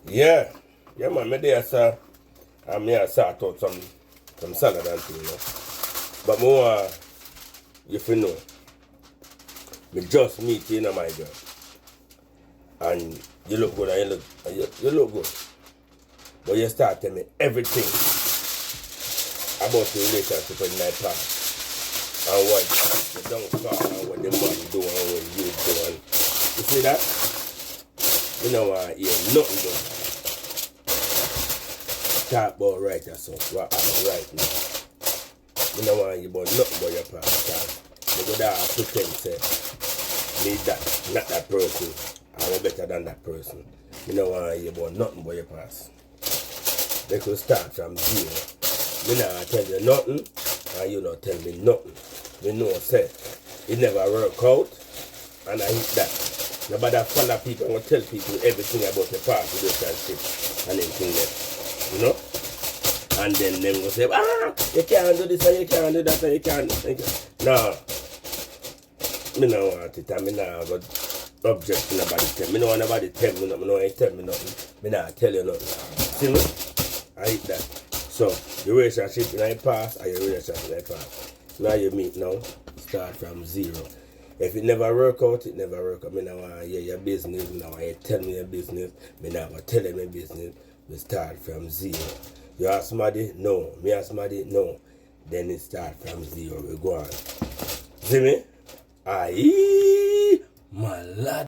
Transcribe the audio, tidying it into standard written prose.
Yeah. Yeah, man, me there, sir. I'm here, sort out some salad and thing, you know. But more, if you know, me just meet you, my girl. And you look good, and you look good. But you start telling me everything about the relationship in my past. And what you don't fall, and what the man do, and what you do. And you see that? You know, hear nothing but talk about right or something. What happened right now. You know, want you about nothing but your past. You go there and pretend, say, me that, not that person. I'm better than that person. You know, want you about nothing but your past. They could start from zero. Me not tell you nothing, and you not tell me nothing. Me know, say, it never work out, and I hit that. Nobody follow people and tell people everything about the past relationship and anything left. You know? And then them go say, you can't do this and you can't do that and you can't. No. Me no want it and me no go object to nobody tell me. Me no want nobody tell me nothing. Me no want you tell me nothing. Me not tell you nothing. See me? I hit that. So, your relationship in the past or your relationship in the past. Now you meet now, start from zero. If it never work out, it never work out. Me now want to hear your business. Me now want you tell me your business. Me now want to tell you my business. We start from zero. You ask somebody? No. Me ask somebody? No. Then it start from zero. We go on. See me? Aye, my lad.